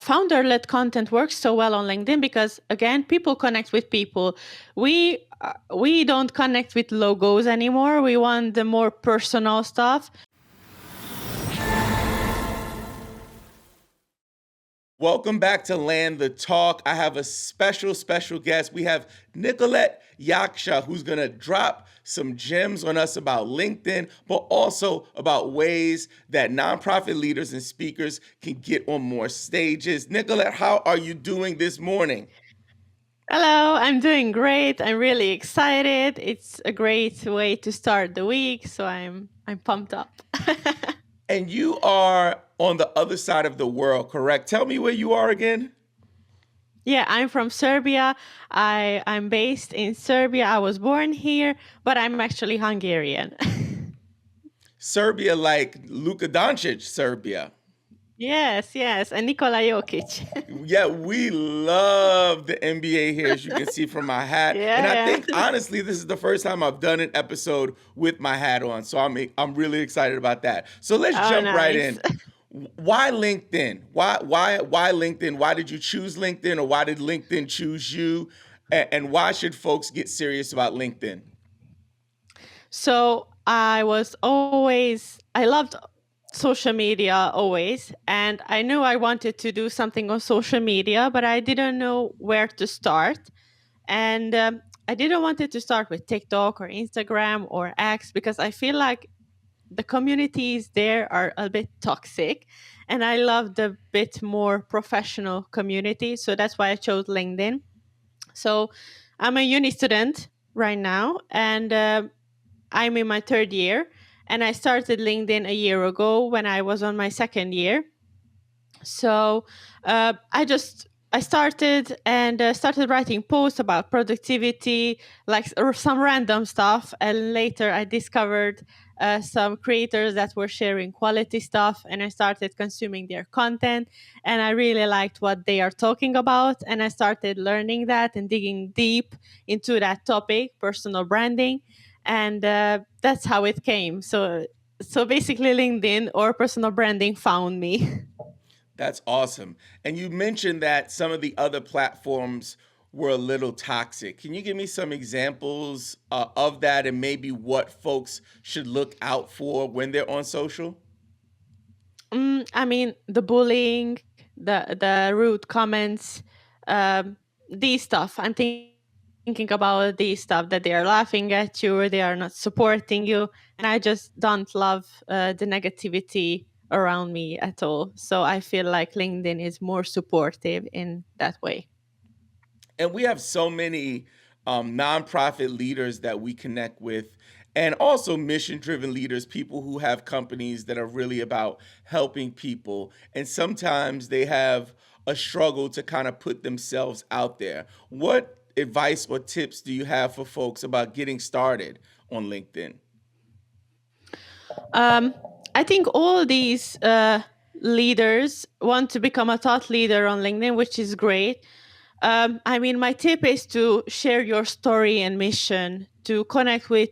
founder-led content works so well on LinkedIn because, again, people connect with people. We don't connect with logos anymore. We want the more personal stuff. Welcome back to Land the Talk. I have a special guest. We have Nikolett Jaksa, who's going to drop some gems on us about LinkedIn, but also about ways that nonprofit leaders and speakers can get on more stages. Nikolett, how are you doing this morning? Hello, I'm doing great. I'm really excited. It's a great way to start the week, so I'm pumped up. And you are on the other side of the world, correct? Tell me where you are again. Yeah, I'm from Serbia. I'm based in Serbia. I was born here, but I'm actually Hungarian. Serbia, like Luka Doncic, Serbia. Yes, and Nikola Jokic. Yeah, we love the NBA here, as you can see from my hat. And I think, honestly, this is the first time I've done an episode with my hat on. So I'm really excited about that. So let's jump right in. Why LinkedIn? Why LinkedIn? Why did you choose LinkedIn, or why did LinkedIn choose you? And why should folks get serious about LinkedIn? So I loved social media always, and I knew I wanted to do something on social media, but I didn't know where to start. And I didn't want it to start with TikTok or Instagram or X because I feel like the communities there are a bit toxic, and I love the bit more professional community. So that's why I chose LinkedIn. So I'm a uni student right now, and I'm in my third year, and I started LinkedIn a year ago when I was on my second year. So I started writing posts about productivity, or some random stuff, and later I discovered some creators that were sharing quality stuff, and I started consuming their content, and I really liked what they are talking about, and I started learning that and digging deep into that topic, personal branding, and that's how it came. So basically, LinkedIn or personal branding found me. That's awesome. And you mentioned that some of the other platforms were a little toxic. Can you give me some examples of that, and maybe what folks should look out for when they're on social? I mean, the bullying, the rude comments, um, these stuff. I'm thinking about these stuff that they are laughing at you or they are not supporting you, and I just don't love the negativity around me at all. So I feel like LinkedIn is more supportive in that way. And we have so many nonprofit leaders that we connect with, and also mission driven leaders, people who have companies that are really about helping people. And sometimes they have a struggle to kind of put themselves out there. What advice or tips do you have for folks about getting started on LinkedIn? Um, I think all these leaders want to become a thought leader on LinkedIn, which is great. I mean, my tip is to share your story and mission, to connect with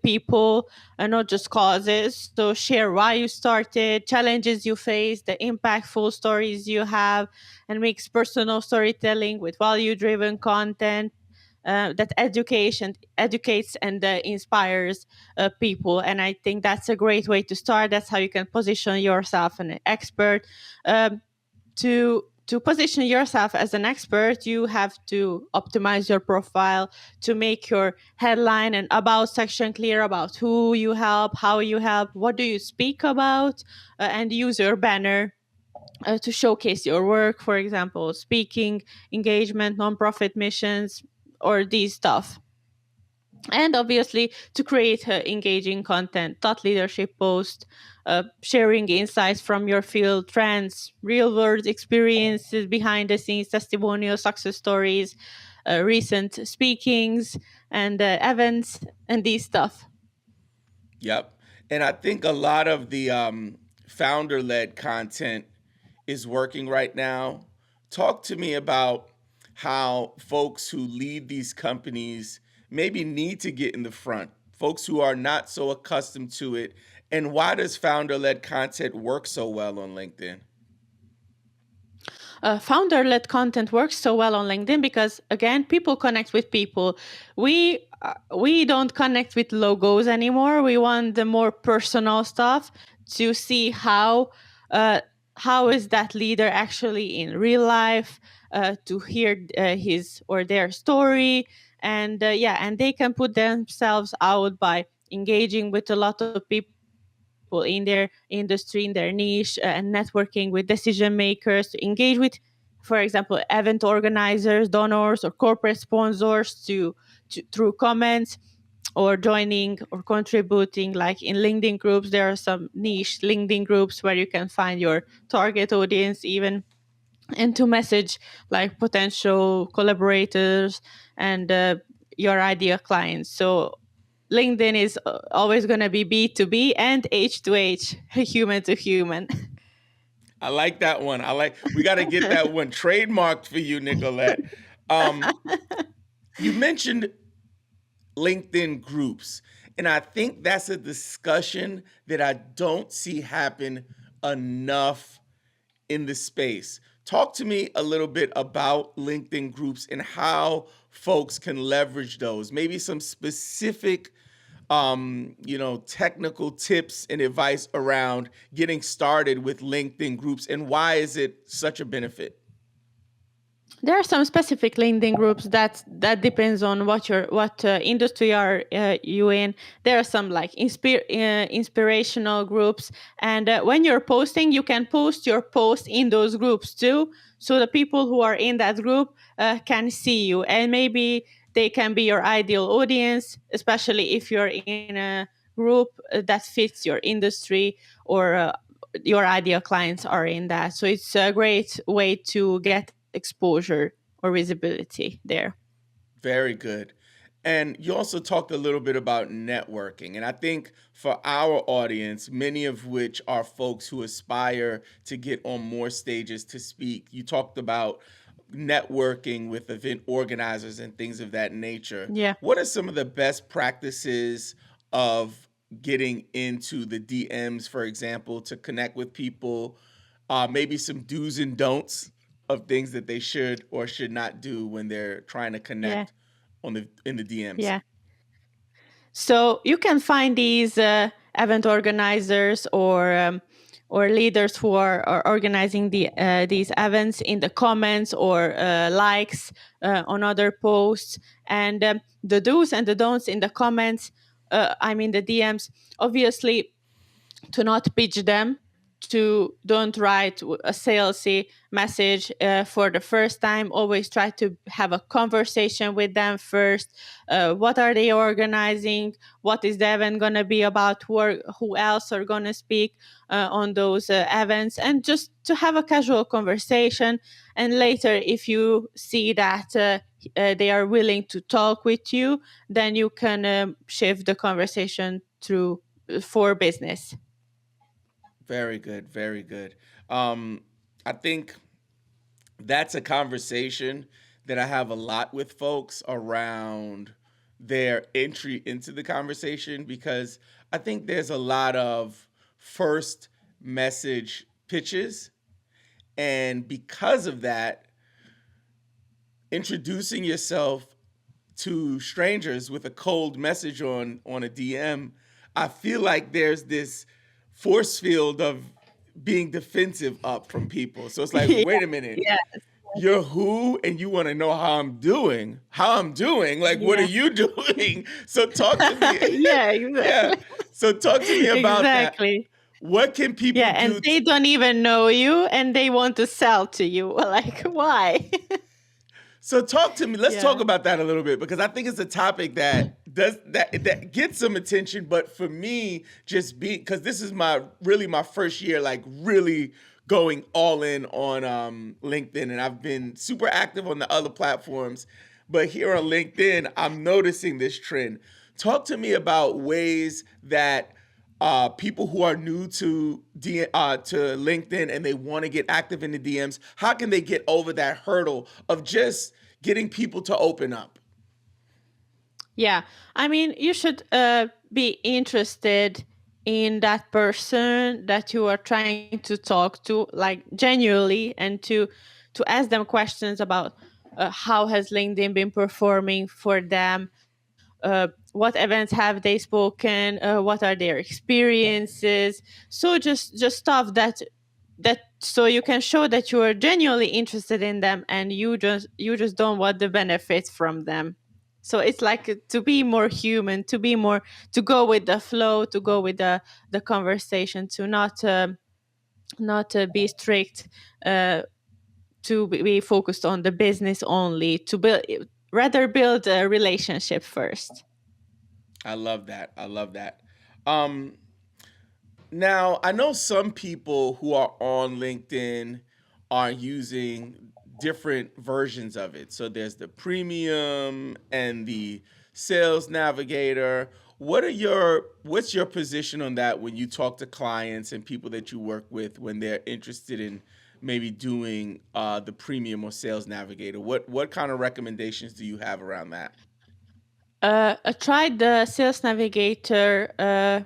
people and not just causes. So share why you started, challenges you faced, the impactful stories you have, and mix personal storytelling with value-driven content that educates and inspires people. And I think that's a great way to start. That's how you can position yourself as an expert. To position yourself as an expert, you have to optimize your profile to make your headline and about section clear about who you help, how you help, what do you speak about, and use your banner to showcase your work, for example, speaking, engagement, nonprofit missions, or these stuff. And obviously, to create engaging content, thought leadership posts, sharing insights from your field, trends, real world experiences, behind the scenes testimonials, success stories, recent speakings, and events, and these stuff. Yep. And I think a lot of the founder led content is working right now. Talk to me about how folks who lead these companies maybe need to get in the front, folks who are not so accustomed to it. And why does founder led content work so well on LinkedIn? founder-led content works so well on LinkedIn because, again, people connect with people. We don't connect with logos anymore. We want the more personal stuff to see uh, how is that leader actually in real life, to hear his or their story, and and they can put themselves out by engaging with a lot of people in their industry, in their niche, and networking with decision makers, to engage with, for example, event organizers, donors, or corporate sponsors to through comments, or joining or contributing. Like in LinkedIn groups, there are some niche LinkedIn groups where you can find your target audience even, and to message like potential collaborators and your ideal clients. So LinkedIn is always going to be B2B and H to H, human to human. I like that one. We got to get that one trademarked for you, Nikolett. You mentioned LinkedIn groups, and I think that's a discussion that I don't see happen enough in the space. Talk to me a little bit about LinkedIn groups and how folks can leverage those. Maybe some specific technical tips and advice around getting started with LinkedIn groups, and why is it such a benefit? There are some specific LinkedIn groups that depends on what industry are you in. There are some like inspirational groups, and when you're posting, you can post your post in those groups too, so the people who are in that group can see you, and maybe they can be your ideal audience, especially if you're in a group that fits your industry, or your ideal clients are in that. So it's a great way to get exposure or visibility there. Very good. And you also talked a little bit about networking. And I think for our audience, many of which are folks who aspire to get on more stages to speak, you talked about networking with event organizers and things of that nature. Yeah. What are some of the best practices of getting into the DMs, for example, to connect with people? Maybe some do's and don'ts of things that they should or should not do when they're trying to Yeah. connect in the DMs. Yeah. So you can find these event organizers, or leaders who are organizing these events in the comments, or likes on other posts. And the do's and the don'ts in the comments, I mean the DMs, obviously, to not pitch them, to don't write a salesy message for the first time. Always try to have a conversation with them first. What are they organizing? What is the event going to be about? Who else are going to speak on those events? And just to have a casual conversation. And later, if you see that they are willing to talk with you, then you can shift the conversation through for business. Very good, very good. Um, I think that's a conversation that I have a lot with folks around their entry into the conversation, because I think there's a lot of first message pitches. And because of that, introducing yourself to strangers with a cold message on a DM, I feel like there's this force field of being defensive up from people. So it's like, Yeah, wait a minute, yeah, you're who, and you want to know how I'm doing? How I'm doing? Like, what are yeah. you doing? So talk to me. Yeah, Yeah. exactly. So talk to me about that. Exactly. What can people Yeah, and do? they don't even know you, and they want to sell to you. Like, why? So talk to me. Let's talk Yeah. about that a little bit, because I think it's a topic that gets some attention. But for me, just be because this is my first year, like really going all in on LinkedIn, and I've been super active on the other platforms, but here on LinkedIn, I'm noticing this trend. Talk to me about ways that people who are new to LinkedIn and they want to get active in the DMs, how can they get over that hurdle of just getting people to open up? Yeah, I mean, you should be interested in that person that you are trying to talk to, like genuinely, and to ask them questions about how has LinkedIn been performing for them, what events have they spoken, what are their experiences. So just stuff that so you can show that you are genuinely interested in them, and you just don't want the benefits from them. So it's like to be more human, to be more, to go with the flow, to go with the conversation, to not be strict, uh, to be focused on the business only, to build, rather build a relationship first. I love that. I love that. Um, Now, I know some people who are on LinkedIn are using different versions of it. So there's the premium and the sales navigator. What's your position on that when you talk to clients and people that you work with when they're interested in maybe doing the premium or sales navigator? What kind of recommendations do you have around that? I tried the Sales Navigator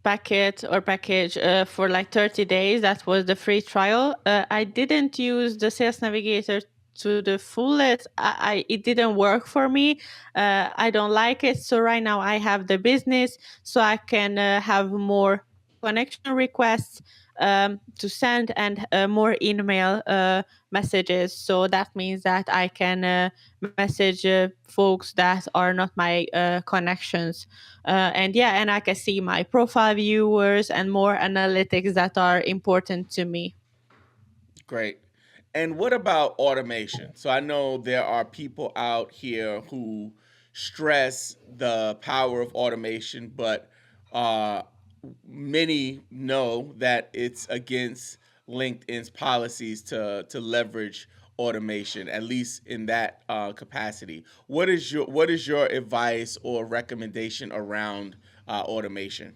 package for like 30 days. That was the free trial. I didn't use the Sales Navigator to the fullest. It didn't work for me. I don't like it. So right now I have the business, so I can have more connection requests to send, and more email messages. So that means that I can message folks that are not my connections. And yeah, and I can see my profile viewers and more analytics that are important to me. Great. And what about automation? So I know there are people out here who stress the power of automation, but uh, many know that it's against LinkedIn's policies to leverage automation, at least in that capacity. What is your advice or recommendation around automation?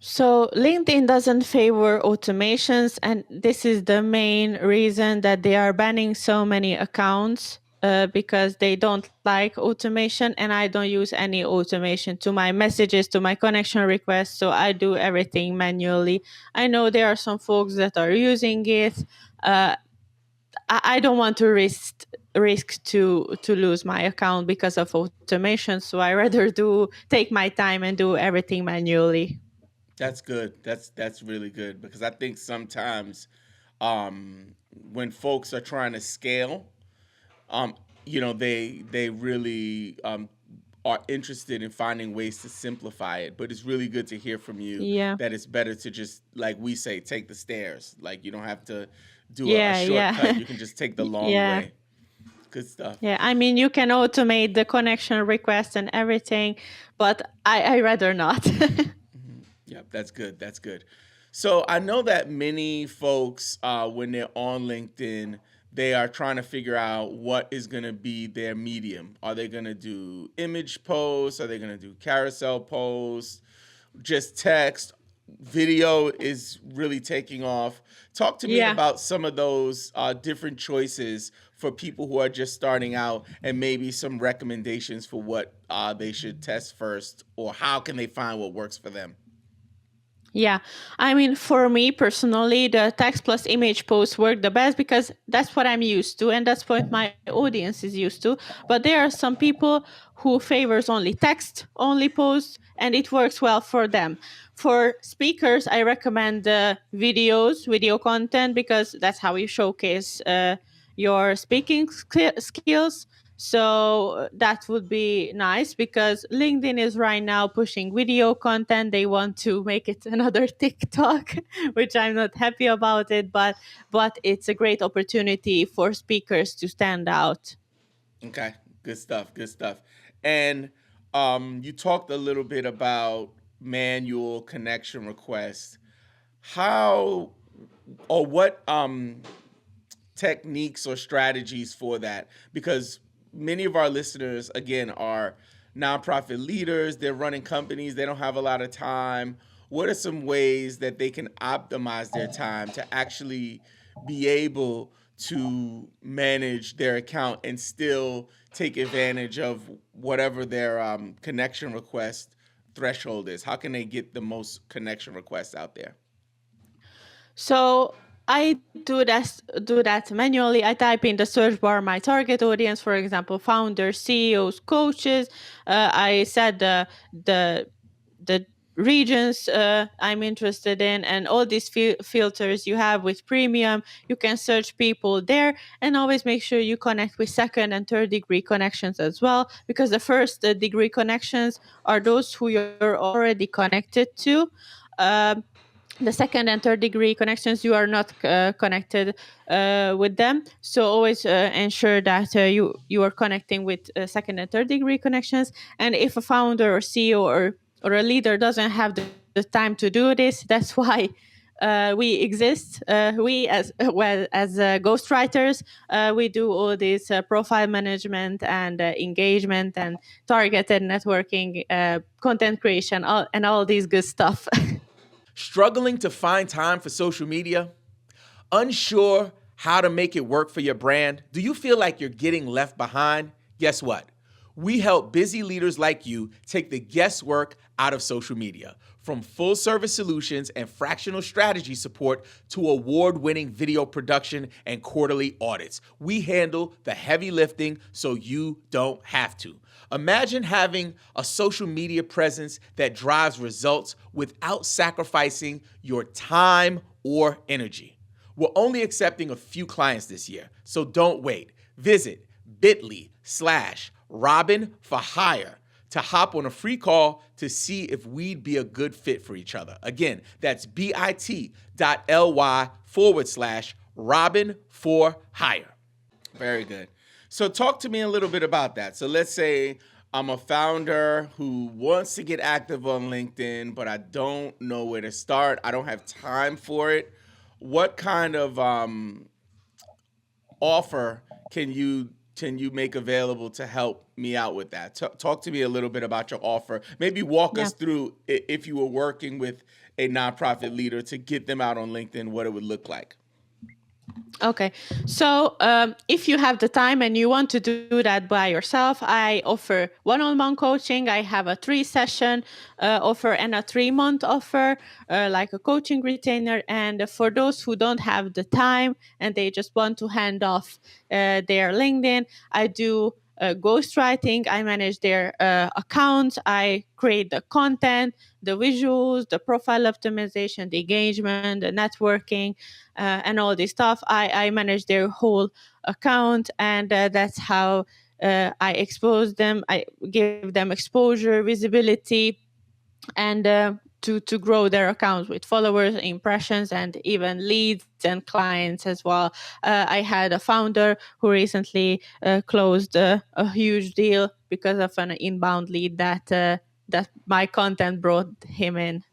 So LinkedIn doesn't favor automations, and this is the main reason that they are banning so many accounts, because they don't like automation, and I don't use any automation to my messages, to my connection requests. So I do everything manually. I know there are some folks that are using it. Uh, I don't want to risk to lose my account because of automation. So I rather do take my time and do everything manually. That's good. That's really good because I think sometimes when folks are trying to scale, um, they really are interested in finding ways to simplify it. But it's really good to hear from you Yeah. that it's better to just, like we say, take the stairs. Like you don't have to do a Yeah, shortcut. yeah. You can just take the long Yeah. way. Good stuff. Yeah. I mean, you can automate the connection request and everything, but I rather not. Yep, that's good. That's good. So I know that many folks, when they're on LinkedIn, they are trying to figure out what is going to be their medium. Are they going to do image posts? Are they going to do carousel posts? Just text? Video is really taking off. Talk to me Yeah. about some of those different choices for people who are just starting out, and maybe some recommendations for what they should test first, or how can they find what works for them. Yeah, I mean, for me personally, the text plus image posts work the best because that's what I'm used to, and that's what my audience is used to. But there are some people who favors only text only posts, and it works well for them. For speakers, I recommend video content, because that's how you showcase your speaking skills. So that would be nice, because LinkedIn is right now pushing video content. They want to make it another TikTok, which I'm not happy about it, but it's a great opportunity for speakers to stand out. Okay, good stuff. Good stuff. And you talked a little bit about manual connection requests. How or what techniques or strategies for that? Because many of our listeners, again, are nonprofit leaders, they're running companies, they don't have a lot of time. What are some ways that they can optimize their time to actually be able to manage their account and still take advantage of whatever their connection request threshold is? How can they get the most connection requests out there? So I do that manually. I type in the search bar my target audience, for example, founders, CEOs, coaches. I set the the regions I'm interested in, and all these filters you have with premium. You can search people there, and always make sure you connect with second and third degree connections as well, because the first degree connections are those who you're already connected to. Um, the second and third degree connections, you are not connected with them, so always ensure that you are connecting with second and third degree connections. And if a founder or CEO or a leader doesn't have the time to do this, that's why we exist. We as well as ghostwriters, we do all this profile management and engagement and targeted networking, content creation, and all these good stuff. Struggling to find time for social media? Unsure how to make it work for your brand? Do you feel like you're getting left behind? Guess what? We help busy leaders like you take the guesswork out of social media. From full service solutions and fractional strategy support to award winning video production and quarterly audits, we handle the heavy lifting so you don't have to. Imagine having a social media presence that drives results without sacrificing your time or energy. We're only accepting a few clients this year, so don't wait. Visit bit.ly/Robin for hire to hop on a free call to see if we'd be a good fit for each other. Again, that's bit.ly/Robin for hire. Very good. So talk to me a little bit about that. So let's say I'm a founder who wants to get active on LinkedIn, but I don't know where to start. I don't have time for it. What kind of offer can you make available to help me out with that? Talk to me a little bit about your offer. Maybe walk Yeah. us through if you were working with a nonprofit leader to get them out on LinkedIn, what it would look like. Okay. So if you have the time and you want to do that by yourself, I offer one-on-one coaching. I have a 3-session offer and a 3-month offer, like a coaching retainer. And for those who don't have the time and they just want to hand off their LinkedIn, I do ghostwriting. I manage their accounts. I create the content, the visuals, the profile optimization, the engagement, the networking, and all this stuff. I manage their whole account, and that's how I expose them. I give them exposure, visibility, and to grow their accounts with followers, impressions, and even leads and clients as well. I had a founder who recently closed a huge deal because of an inbound lead that my content brought him in.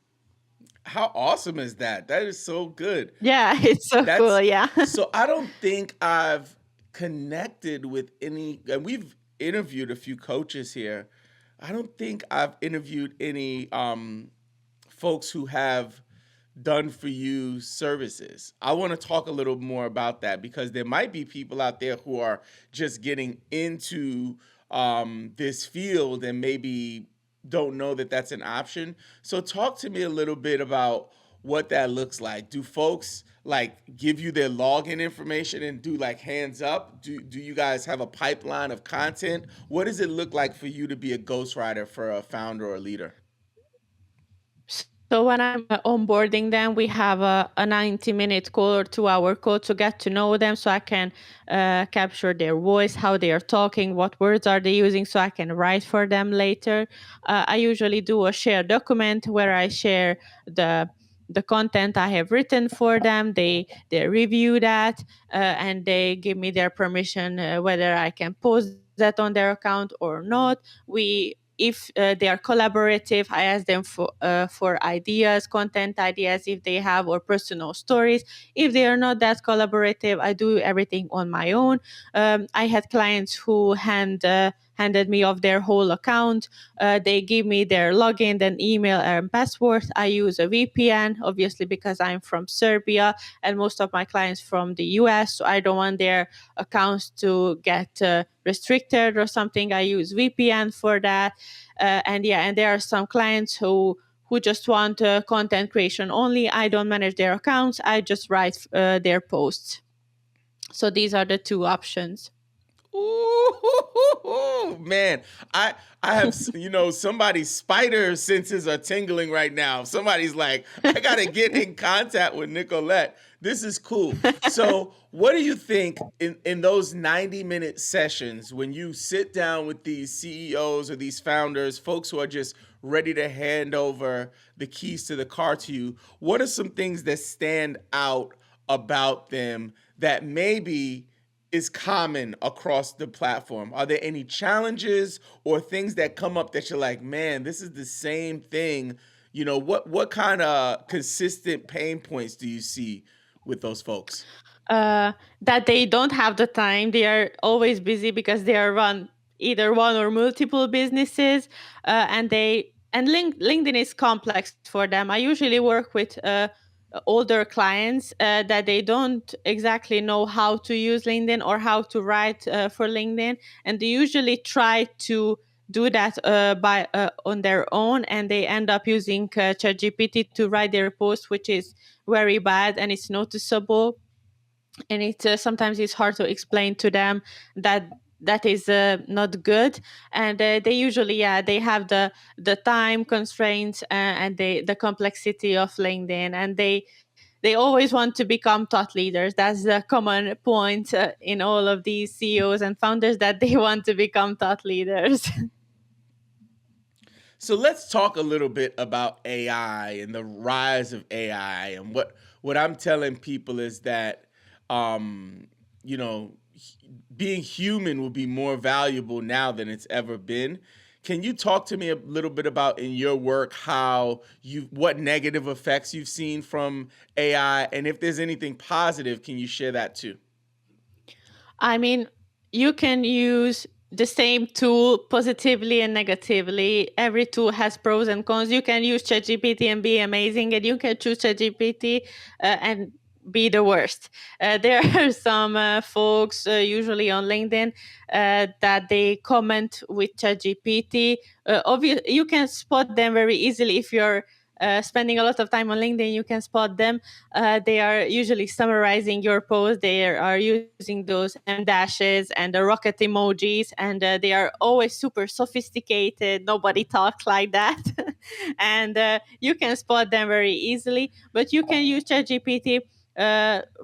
How awesome is that? That is so good. Yeah, it's so cool. That's Yeah. so I don't think I've connected with any, and we've interviewed a few coaches here. I don't think I've interviewed any folks who have done for you services. I want to talk a little more about that because there might be people out there who are just getting into this field and maybe don't know that that's an option. So talk to me a little bit about what that looks like. Do folks like give you their login information and do like hands up? Do you guys have a pipeline of content? What does it look like for you to be a ghostwriter for a founder or leader? So when I'm onboarding them, we have a 90-minute call or 2-hour call to get to know them, so I can capture their voice, how they are talking, what words are they using, so I can write for them later. I usually do a shared document where I share the content I have written for them. They review that, and they give me their permission whether I can post that on their account or not. We If they are collaborative, I ask them for ideas, content ideas if they have, or personal stories. If they are not that collaborative, I do everything on my own. I had clients who handed me off their whole account. They give me their login, then email and password. I use a VPN, obviously, because I'm from Serbia and most of my clients from the US, so I don't want their accounts to get restricted or something. I use VPN for that. And yeah, and there are some clients who just want content creation only. I don't manage their accounts. I just write their posts. So these are the two options. Ooh, man, I have somebody's spider senses are tingling right now. Somebody's like, I gotta get in contact with Nikolett. This is cool. So, what do you think in those 90-minute sessions when you sit down with these CEOs or these founders, folks who are just ready to hand over the keys to the car to you? What are some things that stand out about them that maybe is common across the platform? Are there any challenges or things that come up that you're like, man, this is the same thing? What kind of consistent pain points do you see with those folks? That they don't have the time. They are always busy because they are run either one or multiple businesses, LinkedIn is complex for them. I usually work with older clients that they don't exactly know how to use LinkedIn or how to write for LinkedIn, and they usually try to do that by on their own, and they end up using ChatGPT to write their post, which is very bad and it's noticeable, and it sometimes it's hard to explain to them that that is not good. And they usually, yeah, they have the time constraints and the complexity of LinkedIn, and they always want to become thought leaders. That's the common point in all of these CEOs and founders, that they want to become thought leaders. So let's talk a little bit about AI and the rise of AI. And what I'm telling people is that, um, you know, being human will be more valuable now than it's ever been. Can you talk to me a little bit about in your work what negative effects you've seen from AI, and if there's anything positive, can you share that too? I mean, you can use the same tool positively and negatively. Every tool has pros and cons. You can use ChatGPT and be amazing, and you can choose ChatGPT and be the worst. There are some folks, usually on LinkedIn, that they comment with ChatGPT. You can spot them very easily if you're spending a lot of time on LinkedIn. You can spot them. They are usually summarizing your post. They are using those M dashes and the rocket emojis, and they are always super sophisticated. Nobody talks like that. And you can spot them very easily, but you can use ChatGPT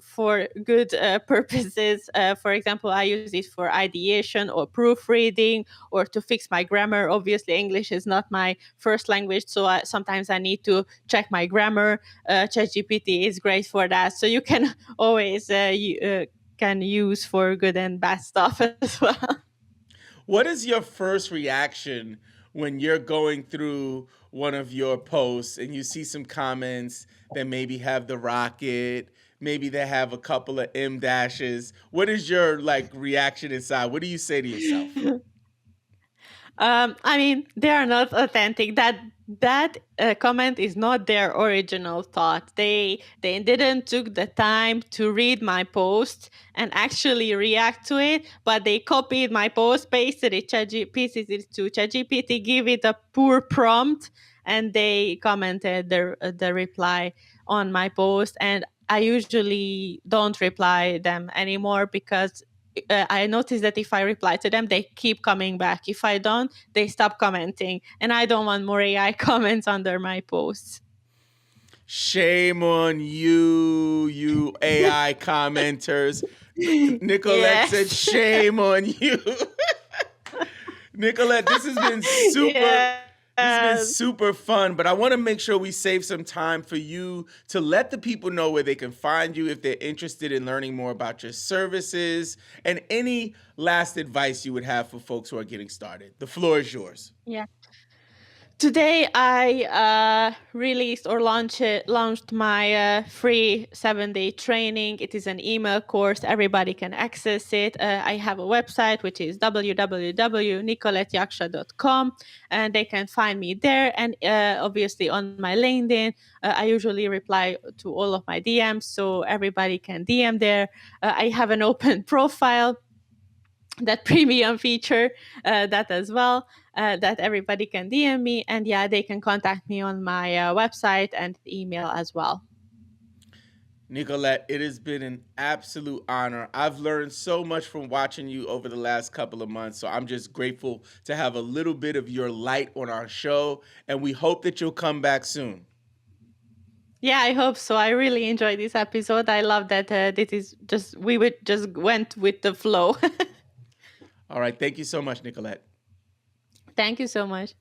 for good purposes. For example, I use it for ideation or proofreading or to fix my grammar. Obviously, English is not my first language, so sometimes I need to check my grammar. ChatGPT is great for that. So you can always can use for good and bad stuff as well. What is your first reaction when you're going through one of your posts and you see some comments that maybe have the rocket, maybe they have a couple of M dashes? What is your reaction inside? What do you say to yourself? I mean, they are not authentic. That comment is not their original thought. They didn't took the time to read my post and actually react to it, but they copied my post, pasted it, pasted it to ChatGPT, give it a poor prompt, and they commented the reply on my post. And I usually don't reply them anymore because I noticed that if I reply to them, they keep coming back. If I don't, they stop commenting. And I don't want more AI comments under my posts. Shame on you, you AI commenters. Nikolett said, Yes. shame on you. Nikolett, this has been super. Yes. This has been super fun, but I want to make sure we save some time for you to let the people know where they can find you if they're interested in learning more about your services, and any last advice you would have for folks who are getting started. The floor is yours. Yeah. Today, I released or launched my free 7-day training. It is an email course. Everybody can access it. I have a website, which is www.nikolettjaksha.com, and they can find me there. And obviously on my LinkedIn, I usually reply to all of my DMs, so everybody can DM there. I have an open profile. that premium feature, that as well, that everybody can DM me. And yeah, they can contact me on my website and email as well. Nikolett, it has been an absolute honor. I've learned so much from watching you over the last couple of months. So I'm just grateful to have a little bit of your light on our show. And we hope that you'll come back soon. Yeah, I hope so. I really enjoyed this episode. I love that this is just, we would just went with the flow. All right. Thank you so much, Nikolett. Thank you so much.